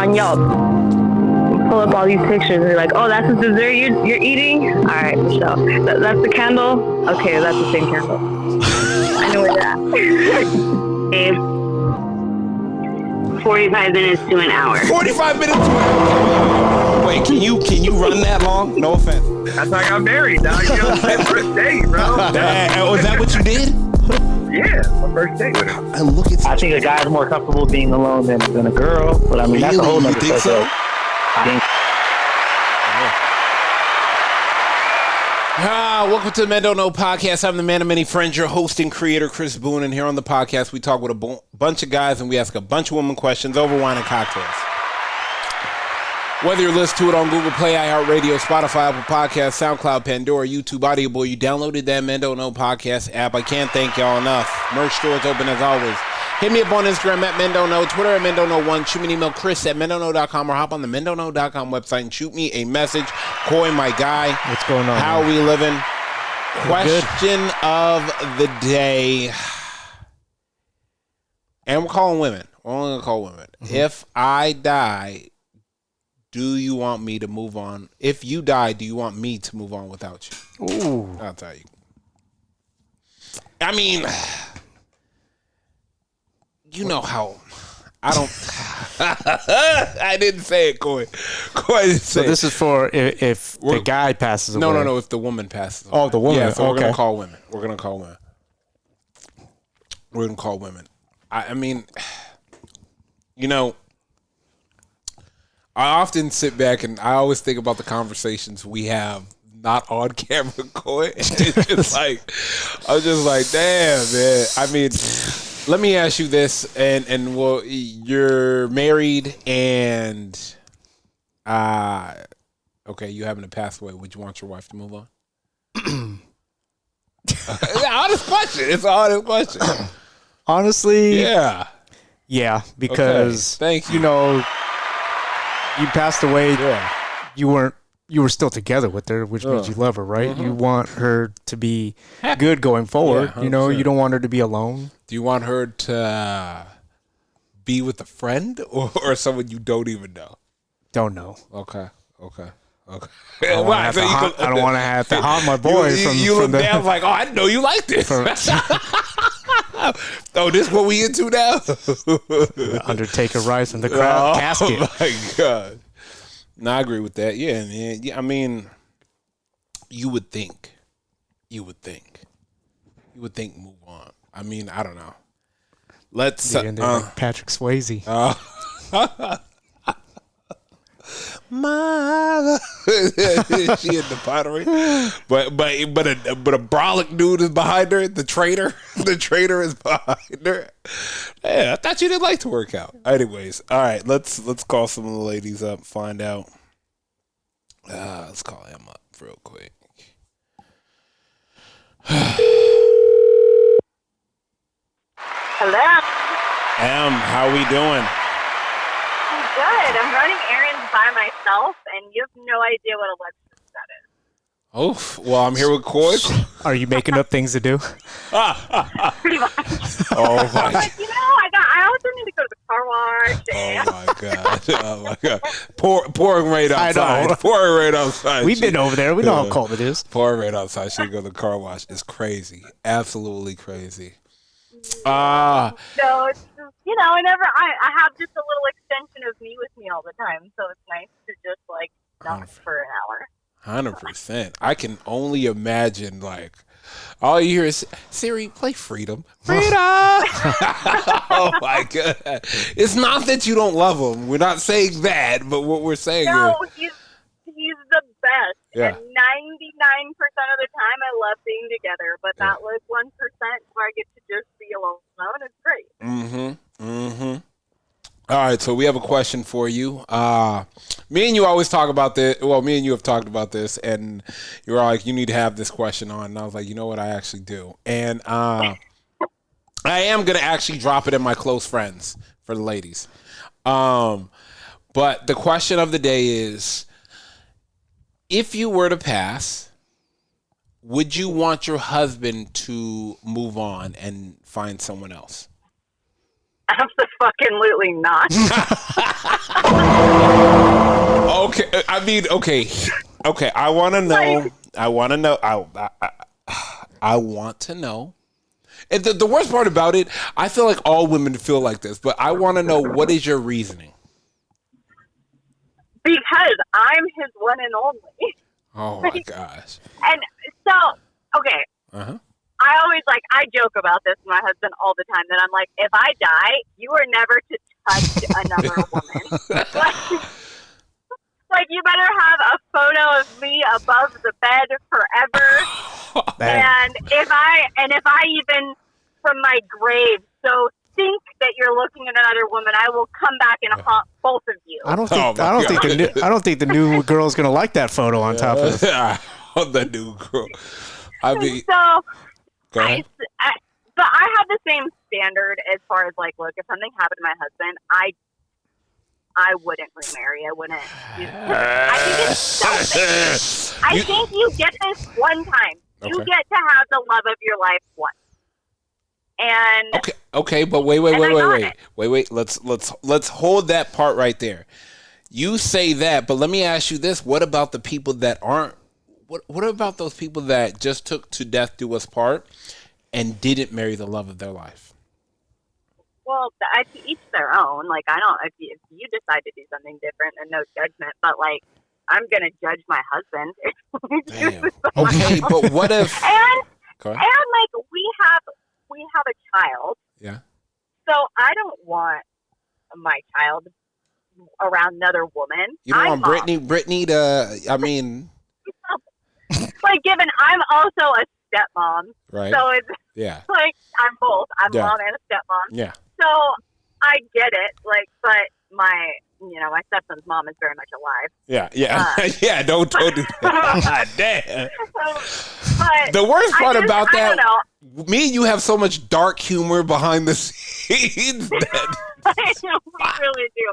on Yelp. Pull up all these pictures and you're like, oh, that's the dessert you're eating? All right, so that's the candle? Okay, that's the same candle. I know where that. 45 minutes to an hour. 45 minutes to an hour. Wait, can you run that long? No offense. That's how I got married, dog. You know, first date, bro. Was that what you did? Yeah, my first date with her. And look at. I think a guy's more comfortable being alone than a girl, but I mean that's a whole nother thing. So? Welcome to the Men Don't Know podcast. I'm the man of many friends, your host and creator, Chris Boone. And here on the podcast, we talk with a bunch of guys and we ask a bunch of women questions over wine and cocktails. Whether you're listening to it on Google Play, iHeartRadio, Spotify, Apple Podcasts, SoundCloud, Pandora, YouTube, Audio Boy, you downloaded that Men Don't Know podcast app. I can't thank y'all enough. Merch store is open as always. Hit me up on Instagram at Men Don't Know, Twitter at Men Don't Know 1. Shoot me an email, Chris at mendontknow.com, or hop on the mendontknow.com website and shoot me a message. Coy, my guy. What's going on? How are we living? Question of the day. And we're calling women. We're only going to call women. Mm-hmm. If I die, do you want me to move on? If you die, do you want me to move on without you? Ooh. I'll tell you. I mean, you know how I don't. I didn't say it, Coy. Coy didn't say so this is for if the guy passes away. No. If the woman passes away. Oh, the woman. Yeah, so we're okay. gonna call women. We're gonna call women. I mean, you know, I often sit back and I always think about the conversations we have not on camera, Coy. It's just like, I'm just like, damn, man. I mean, let me ask you this, and well, you're married and, okay, you happen to pass away. Would you want your wife to move on? Honest question. It's an honest question. Honestly, yeah, because okay. Thank you. You know, you passed away. Yeah. You were still together with her, which means you love her, right? Mm-hmm. You want her to be good going forward. Yeah, you know, you don't want her to be alone. Do you want her to be with a friend or someone you don't even know? Don't know. Okay. I don't want to have to haunt my boy. You look down like, oh, I know you like this. Oh, this what we into now? Undertaker rise in the casket. Oh my God. No, I agree with that. Yeah, man. Yeah, I mean, you would think move on. I mean, I don't know. Let's like Patrick Swayze. She in the pottery, but a brolic dude is behind her. The traitor is behind her. Yeah, I thought you didn't like to work out. Anyways, all right, let's call some of the ladies up, find out. Let's call Em up real quick. Hello. Em, how we doing? Good. I'm running errands by myself, and you have no idea what Alexis that is. Oh, well, I'm here with Coy. Are you making up things to do? Pretty much. Oh, my God. Like, you know, I also need to go to the car wash. Oh, my God. Pouring right outside. I know. Pouring right outside. We've been over there. We know how cold it is. Pouring right outside. She go to the car wash. It's crazy. Absolutely crazy. No, it's just, you know, I have just a little extension of me with me all the time, so it's nice to just like not for an hour. 100%. I can only imagine, like, all you hear is, Siri, play Freedom. Freedom! Oh, my God. It's not that you don't love him. We're not saying that, but what we're saying is... He's the best. Yeah. And 99% of the time, I love being together. But that was 1% where I get to just be alone. It's great. Mm-hmm. All right, so we have a question for you. Me and you always talk about this. Well, me and you have talked about this, and you were like, you need to have this question on. And I was like, you know what? I actually do. And I am going to actually drop it in my close friends for the ladies. But the question of the day is, if you were to pass, would you want your husband to move on and find someone else? Absolutely not. Okay, I mean, okay. I want to know. I want to know. I want to know. And the worst part about it, I feel like all women feel like this, but I want to know, what is your reasoning? Because I'm his one and only. Oh my gosh. And so, okay. Uh-huh. I joke about this with my husband all the time, that I'm like, if I die, you are never to touch another woman. Like, you better have a photo of me above the bed forever. And if I even from my grave so think that you're looking at another woman, I will come back and haunt both of you. I don't think the new girl's gonna like that photo on top of the new girl. I mean, so go ahead. But I have the same standard as far as, like, look, if something happened to my husband, I wouldn't remarry. I wouldn't. I think it's selfish. I think you get this one time. You get to have the love of your life once. And okay, but wait. Let's hold that part right there. You say that, but let me ask you this: what about the people that aren't? What about those people that just took "To Death Do Us Part" and didn't marry the love of their life? Well, to each their own. Like, I don't. If you decide to do something different, then no judgment. But, like, I'm gonna judge my husband. Damn. Okay, but what if? And like, we have a child. Yeah. So I don't want my child around another woman. You don't want Brittany to. I mean. Like, given I'm also a stepmom, right? So it's like I'm both. I'm mom and a stepmom. Yeah. So I get it. Like, but my stepson's mom is very much alive. Yeah. Don't do that. Damn. But the worst part about that, me and you have so much dark humor behind the scenes. I know, we really do.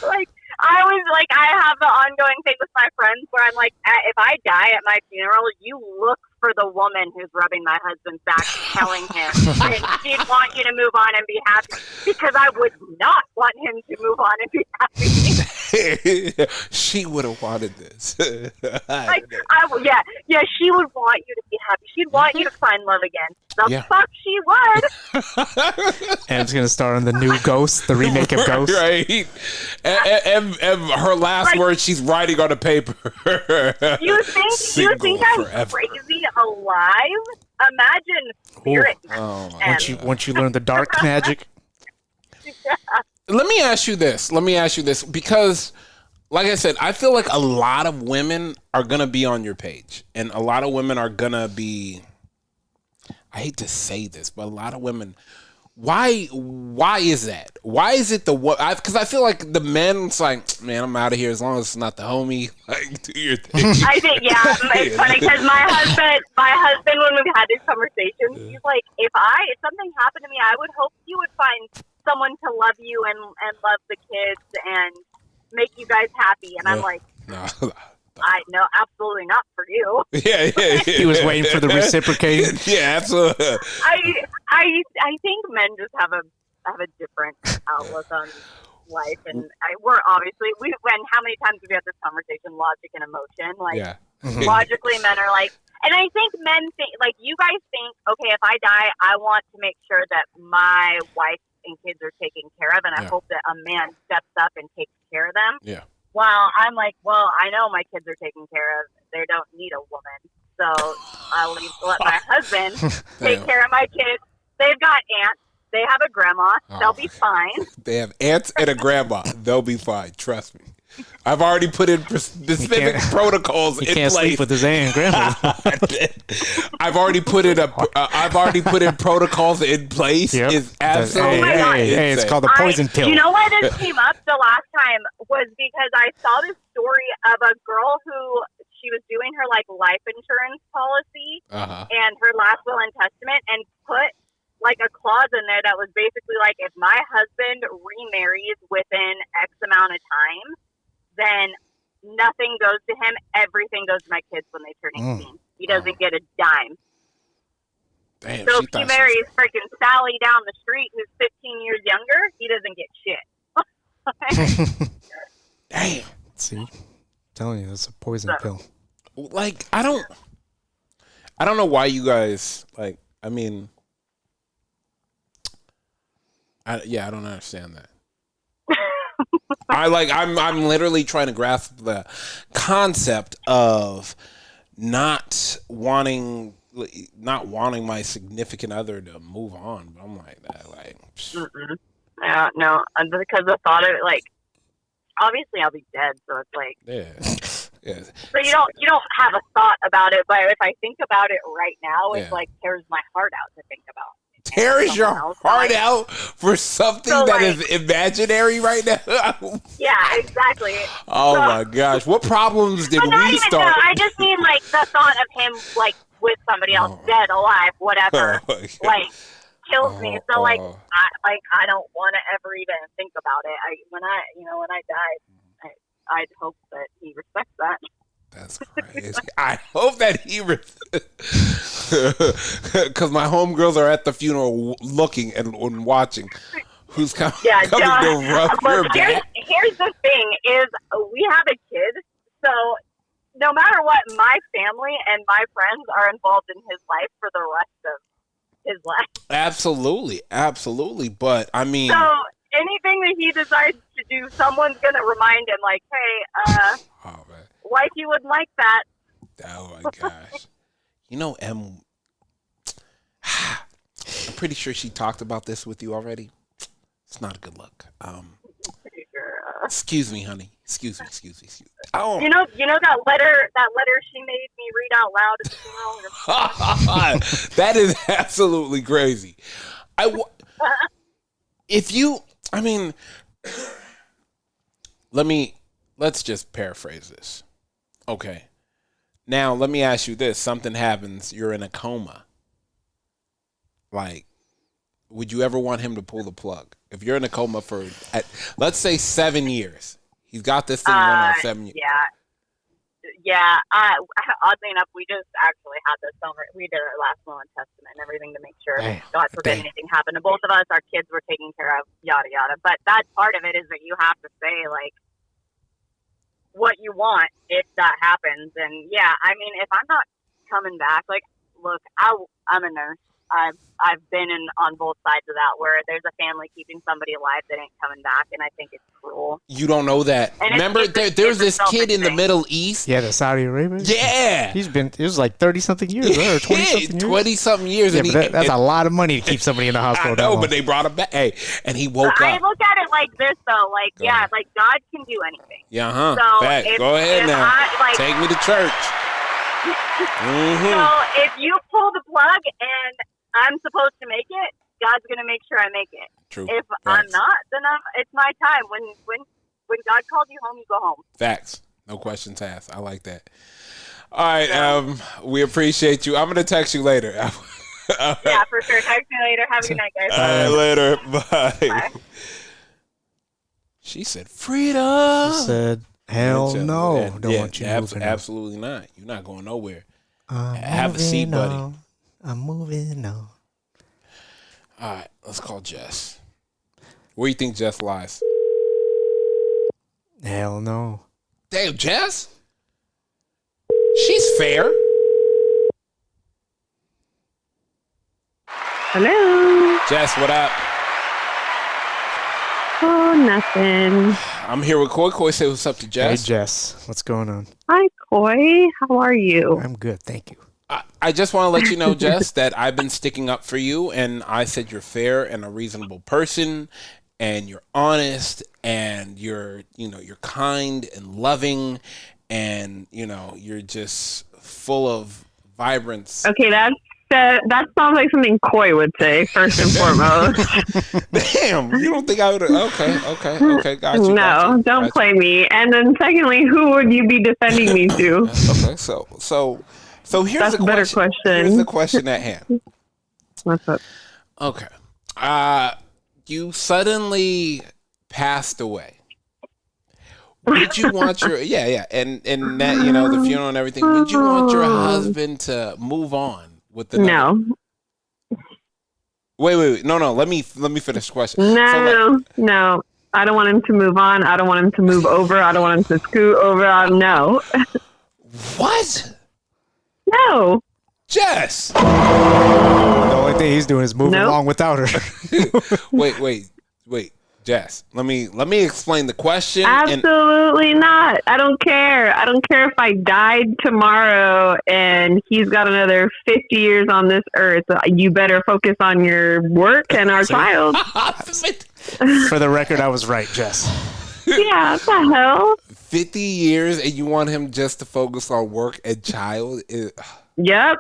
Like, I have the ongoing thing with my friends where I'm like, if I die at my funeral, you look for the woman who's rubbing my husband's back, telling him that she'd want you to move on and be happy, because I would not want him to move on and be happy. She would have wanted this. She would want you to be happy. She'd want you to find love again. The fuck she would. And it's gonna star in the new Ghost, the remake of Ghost, right? And her last words she's writing on a paper. You think I'm crazy alive? Imagine spirit. Once you learn the dark magic. Let me ask you this, because, like I said, I feel like a lot of women are gonna be on your page, and a lot of women are gonna be. I hate to say this, but a lot of women. Why is that? Why is it because I feel like the men's like, man, I'm out of here as long as it's not the homie. Like, do your thing. I think, it's funny because my husband, when we've had these conversations, he's like, if something happened to me, I would hope you would find someone to love you and love the kids and make you guys happy. And I'm like, no, absolutely not for you. Yeah. He was waiting for the reciprocation. Yeah, absolutely. I think men just have a different outlook on life, and we're obviously when how many times have we had this conversation? Logic and emotion, logically, men are like, and I think men think like you guys think, okay, if I die, I want to make sure that my wife and kids are taken care of, and I hope that a man steps up and takes care of them. Yeah. Well, I'm like, I know my kids are taken care of. They don't need a woman. So I'll let my husband take care of my kids. They've got aunts. They have a grandma. They'll be fine. They have aunts and a grandma. They'll be fine. Trust me. I've already put in specific protocols in place. He can't sleep with his aunt and grandma. I've already put in protocols in place. Yep. It's absolutely hey, it's called the poison pill. You know why this came up the last time was because I saw this story of a girl who she was doing her life insurance policy and her last will and testament, and put a clause in there that was basically like, if my husband remarries within X amount of time, then nothing goes to him. Everything goes to my kids when they turn 18. He doesn't get a dime. Damn, So she if he thought marries freaking Sally down the street who's 15 years younger, he doesn't get shit. Damn. See, I'm telling you, that's a poison pill. Like, I don't know why you guys, like, I mean, I don't understand that. I'm literally trying to grasp the concept of not wanting my significant other to move on. But I'm like that, like. Yeah, no, because the thought of it, like, obviously I'll be dead, so it's like. Yeah. So you don't have a thought about it, but if I think about it right now, it like tears my heart out to think about. Tears your heart out for something that is imaginary right now? Yeah, exactly. Oh my gosh. What problems did we start? No, I just mean like the thought of him like with somebody else, dead, alive, whatever, like kills me. So like I don't want to ever even think about it. When I die, I'd hope that he respects that. That's crazy. I hope that he, because my homegirls are at the funeral looking and watching. Who's coming to rub your back? Here's the thing: is we have a kid, so no matter what, my family and my friends are involved in his life for the rest of his life. Absolutely. But I mean, so anything that he decides to do, someone's gonna remind him, like, "Hey, oh man. Wifey wouldn't like that." Oh my gosh. You know, I'm pretty sure she talked about this with you already. It's not a good look. Excuse me, honey. Excuse me. Oh. You know that letter she made me read out loud at the funeral? That is absolutely crazy. Let's just paraphrase this. Okay. Now, let me ask you this. Something happens. You're in a coma. Like, would you ever want him to pull the plug? If you're in a coma for, let's say, 7 years. He's got this thing running on 7 years. Yeah. Oddly enough, we just actually had this summer. We did our last will and testament and everything to make sure, God forbid, anything happened to both of us. Our kids were taken care of, yada, yada. But that part of it is that you have to say, like, what you want if that happens. And yeah, I mean, if I'm not coming back, like, look, I'm a nurse. I've been on both sides of that, where there's a family keeping somebody alive that ain't coming back, and I think it's cruel. You don't know that. And remember, there's this kid in the Middle East. Yeah, the Saudi Arabia. Yeah, it was like 30-something years, right? Or 20-something years. Yeah, but that's a lot of money to keep somebody in the hospital. I know, but they brought him back. Hey, and he woke up. I look at it like this, though. Like, like God can do anything. Yeah, huh? So go ahead now. Take me to church. So if you pull the plug and I'm supposed to make it, God's going to make sure I make it. True. If I'm not, then it's my time. When God called you home, you go home. Facts. No questions asked. I like that. All right. We appreciate you. I'm going to text you later. Yeah, for sure. Text me later. Have a good night, guys. All right, later. Bye. She said, "Freedom." She said, "Hell no. Don't want you moving absolutely not. You're not going nowhere. I'm Have a seat, buddy. I'm moving on." All right, let's call Jess. Where do you think Jess lies? Hell no. Damn, Jess? She's fair. Hello. Jess, what up? Oh, nothing. I'm here with Coy. Coy, say what's up to Jess. Hey, Jess. What's going on? Hi, Coy. How are you? I'm good, thank you. I just want to let you know, Jess, that I've been sticking up for you, and I said you're fair and a reasonable person, and you're honest, and you're kind and loving, and you're just full of vibrance. Okay, that sounds like something Coy would say, first and foremost. Damn, you don't think I would? Okay, got you. No, don't play me. And then secondly, who would you be defending me to? Okay, so here's That's the a better question. question. Here's the question at hand. What's up? Okay. You suddenly passed away. Would you want your and that the funeral and everything? Would you want your husband to move on with the No. Wait. No. Let me finish the question. No. I don't want him to move on. I don't want him to move over. I don't want him to scoot over. No. What? No. Jess. The only thing he's doing is moving along without her. Wait. Jess, let me explain the question. Absolutely not. I don't care. I don't care if I died tomorrow and he's got another 50 years on this earth. You better focus on your work and our child. For the record, I was right, Jess. Yeah, what the hell? 50 years and you want him just to focus on work and child? Yep.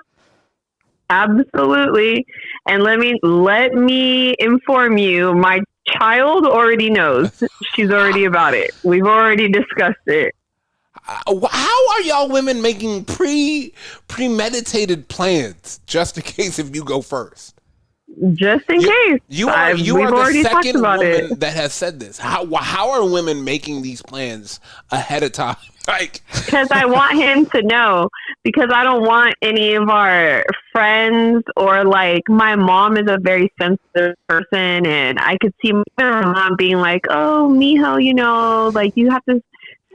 Absolutely. And let me inform you, my child already knows. She's already about it. We've already discussed it. How are y'all women making premeditated plans just in case if you go first? Just in case. You are the second woman that has said this. How are women making these plans ahead of time? Because I want him to know. Because I don't want any of our friends or my mom is a very sensitive person, and I could see my mom being like, "Oh, mijo, you have to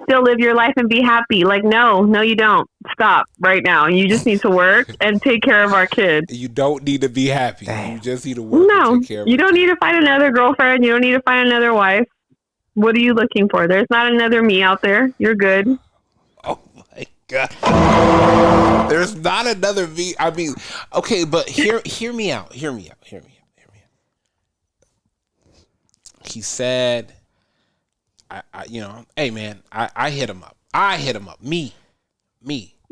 still live your life and be happy." No, you don't. Stop right now. You just need to work and take care of our kids. You don't need to be happy. You just need to work and take care of you don't need to find another girlfriend. You don't need to find another wife. What are you looking for? There's not another me out there. You're good. Oh my God. There's not another me. I mean, okay, but hear me out. He said, hey man, I hit him up. Me.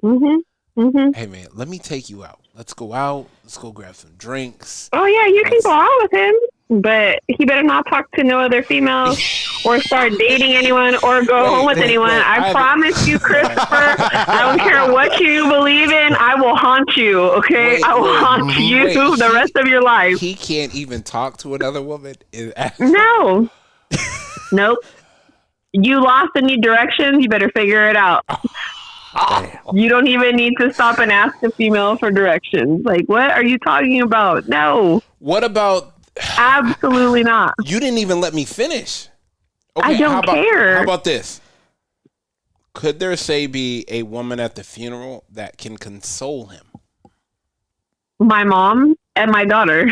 Mm-hmm. Hey man, let me take you out. Let's go out. Let's go grab some drinks. Oh yeah, you can go out with him, but he better not talk to no other females or start dating anyone or go home with anyone. I promise you, Christopher, I don't care what you believe in, I will haunt you, okay? I will haunt you the rest of your life. He can't even talk to another woman? No. Nope. You lost and need directions, you better figure it out. You don't even need to stop and ask a female for directions. What are you talking about? No. What about... Absolutely not. You didn't even let me finish. Okay, I don't care. How about this? Could there be a woman at the funeral that can console him? My mom and my daughter.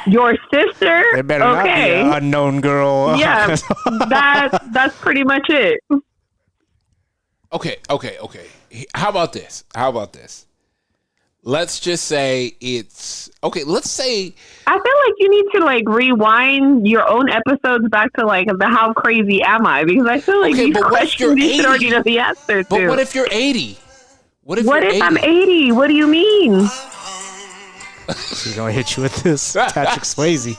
Your sister? They better not be an unknown girl. Yeah, that's pretty much it. Okay. How about this? Let's just say it's... Okay, let's say... I feel like you need to, rewind your own episodes back to, the how crazy am I? Because I feel like these questions you should already know the answer to. But what if you're 80? What if I'm 80? What do you mean? She's going to hit you with this. Patrick Swayze.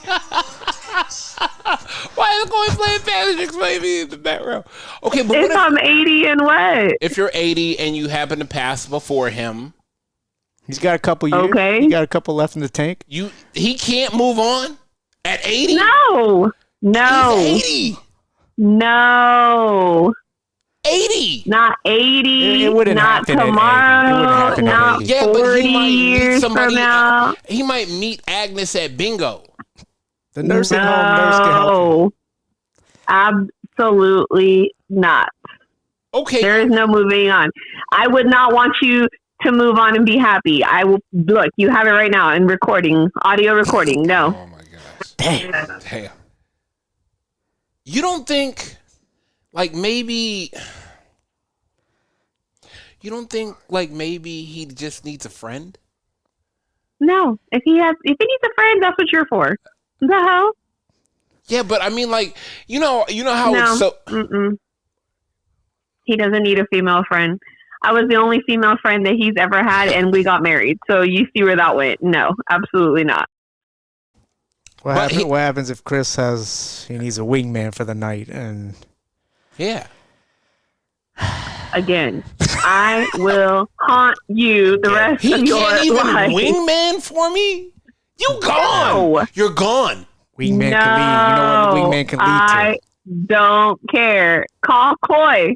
Why is going playing Patrick Swayze in the background? Okay, but if I'm 80 and what? If you're 80 and you happen to pass before him... He's got a couple years. Okay. He got a couple left in the tank. He can't move on at 80? No. He's 80. No. 80. Not 80. It wouldn't not happen tomorrow. At 80. Not 40 years from now. He might meet Agnes at bingo. The nursing home nurse can help him. Absolutely not. Okay. There is no moving on. I would not want you to move on and be happy. I will look. You have it right now in recording, audio recording. No. Oh my gosh. Damn. You don't think, maybe? You don't think maybe he just needs a friend? No. If he needs a friend, that's what you're for. The hell? Yeah, but I mean, you know how it's so. Mm-mm. He doesn't need a female friend. I was the only female friend that he's ever had, and we got married. So you see where that went. No, absolutely not. What happens if Chris he needs a wingman for the night? And yeah. Again, I will haunt you the rest of your life. He can't even wingman for me? You gone. No. You're gone. Wingman can lead. You know what the wingman can lead to. I don't care. Call Coy.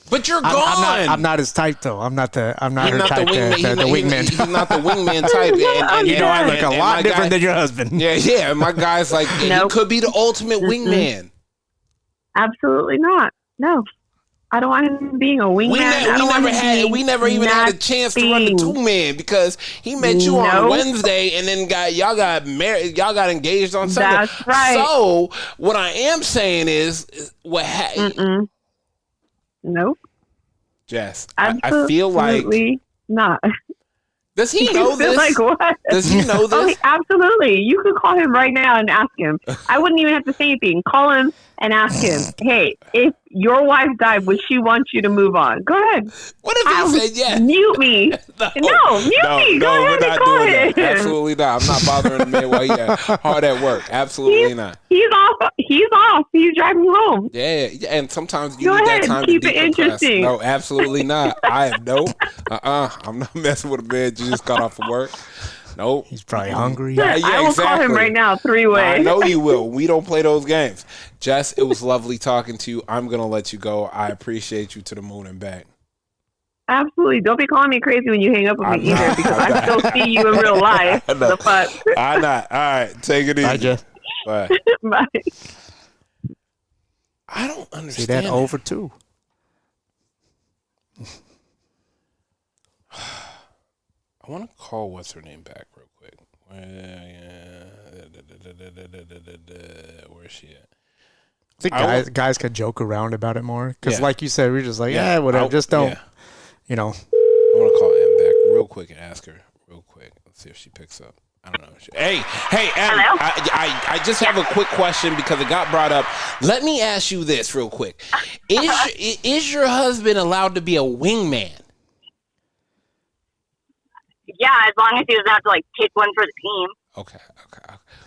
But you're gone. I'm not his type though. I'm not her not type. The wingman. He's not the wingman type. And you know, I look a lot different than your husband. Yeah. My guy's like, Nope. he could be the ultimate wingman. Absolutely not. No. I don't want him being a wingman. We never even had a chance to run the 2-man because he met you on Wednesday and then y'all got married. Y'all got engaged on Sunday. That's right. So what I am saying is, Nope. Jess, I feel like not. Does he know this? Like what? Does he know this? Absolutely. You could call him right now and ask him. I wouldn't even have to say anything. Call him and ask him, hey, if your wife died, would she want you to move on? Go ahead. What if he said yes? Mute me. No, mute me. Go ahead and call him. Absolutely not. I'm not bothering the man while he's hard at work. Absolutely not. He's off. He's driving home. Yeah, and sometimes you Go need ahead, that time keep to it decompress. interesting. No, absolutely not. I have I'm not messing with a man who just got off of work. Nope. He's probably hungry. Yeah, I will call him right now, 3-way. I know you will. We don't play those games. Jess, it was lovely talking to you. I'm going to let you go. I appreciate you to the moon and back. Absolutely. Don't be calling me crazy when you hang up with me either, because I still see you in real life. The fuck. I'm not. All right. Take it easy. Bye, Jess. Bye. Bye. I don't understand. See that over too. I want to call what's her name back real quick. Where is she at? I think guys could joke around about it more because, like you said, we're just like, whatever. Just don't, you know. I want to call Em back real quick and ask her real quick. Let's see if she picks up. I don't know. Hey, Em, I just have a quick question because it got brought up. Let me ask you this real quick. Is your husband allowed to be a wingman? Yeah, as long as he doesn't have to pick one for the team. Okay.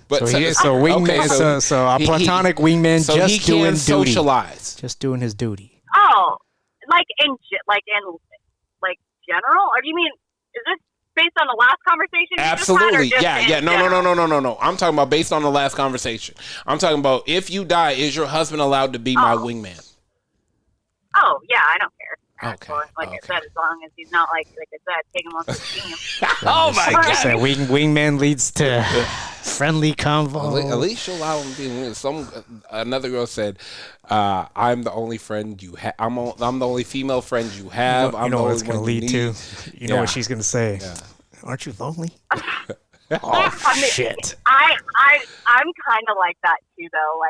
But so a platonic wingman so just he doing can duty. Socialize. Just doing his duty. Oh, in general, or do you mean is this based on the last conversation? Absolutely. Yeah. No. I'm talking about based on the last conversation. I'm talking about if you die, is your husband allowed to be my wingman? Oh yeah, I don't care. Okay. I said, as long as he's not like I said, taking one for the team. Oh my God! So wingman leads to friendly convo. At least you'll allow him to be. Another girl said, "I'm the only friend you have. I'm the only female friend you have. You know what it's going to lead to. You know Yeah. what she's going to say. Yeah. Aren't you lonely? Shit. I'm kind of like that too, though.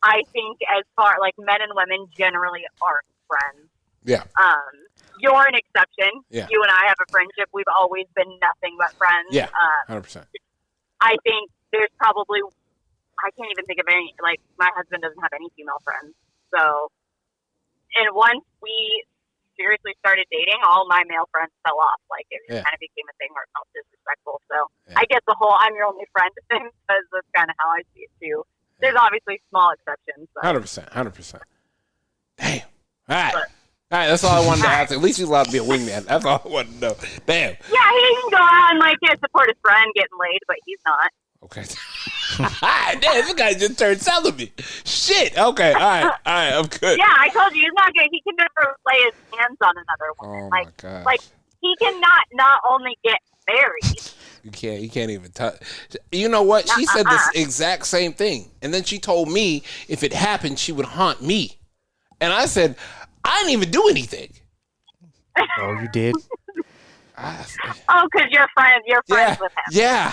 I think as far men and women generally aren't friends. Yeah. You're an exception. Yeah. You and I have a friendship. We've always been nothing but friends. Yeah. 100%. I think there's probably, I can't even think of any, my husband doesn't have any female friends. So, and once we seriously started dating, all my male friends fell off. It kind of became a thing where it felt disrespectful. So I get the whole I'm your only friend thing because that's kind of how I see it too. There's obviously small exceptions. 100%. Damn. All right, that's all I wanted to ask. At least he's allowed to be a wingman. That's all I wanted to know. Damn. Yeah, he can go out and support his friend getting laid, but he's not. Okay. Damn, this guy just turned celibate. Shit. Okay. All right, I'm good. Yeah, I told you he's not good. He can never lay his hands on another woman. Oh my God. He cannot not only get married. You can't even touch. You know what? She said this exact same thing, and then she told me if it happened, she would haunt me, and I said, I didn't even do anything. Oh, you did? Because you're friends with him. Yeah.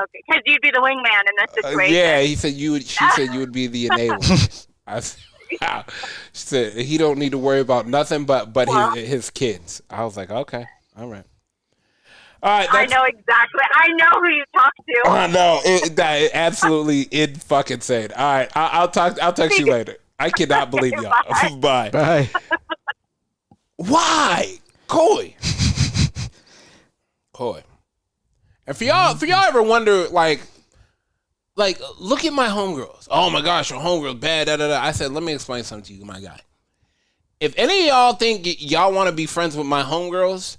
Okay, because you'd be the wingman in this situation. Yeah, he said you would. She said you would be the enabler. I said, wow. She said he don't need to worry about nothing but his kids. I was like, okay, all right. All right, I know exactly. I know who you talk to. I know. That absolutely fucking insane. All right, I'll text you later. I cannot believe y'all. Bye. Bye. Why? Coy. And for y'all ever wonder, look at my homegirls. Oh my gosh, your homegirl's bad. I said, let me explain something to you, my guy. If any of y'all think y'all want to be friends with my homegirls,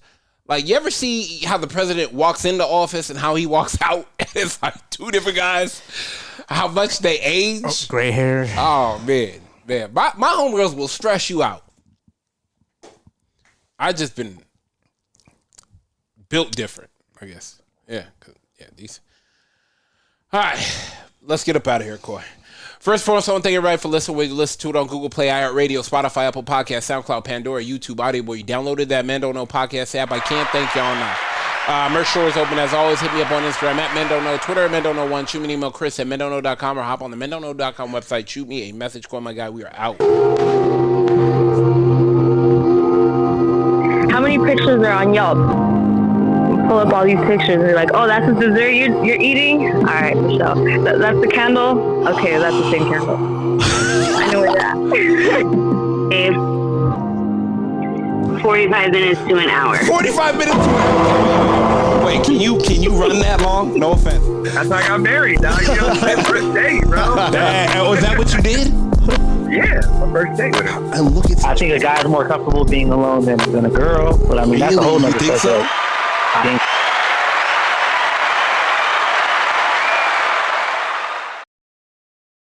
you ever see how the president walks into office and how he walks out? It's two different guys. How much they age. Gray hair. Oh, man. Man, my homegirls will stress you out. I just been built different, I guess. Yeah, these. All right, let's get up out of here, Coy. First and foremost, I want to thank everybody for listening. Whether you listen to it on Google Play, iHeartRadio, Spotify, Apple Podcasts, SoundCloud, Pandora, YouTube, Audible. You downloaded that Men Don't Know podcast app. I can't thank y'all enough. Merch store is open as always. Hit me up on Instagram at Men Don't Know, Twitter at Men Don't Know 1. Shoot me an email, Chris at mendontknow.com, or hop on the mendontknow.com website. Shoot me a message. Coy, my guy, we are out. How many pictures are on Yelp? Pull up all these pictures and you're like, oh, that's the dessert you're eating? All right, Michelle. That's the candle? Okay, that's the same candle. I know where that. 45 minutes to an hour. 45 minutes to an hour. Wait, can you run that long? No offense. That's how I got married, dog. You know, first date, bro. Was that what you did? Yeah, my first date with her. And look at I think a guy's more comfortable being alone than a girl, but I mean, that's a whole Really? nother You think so? subject. Being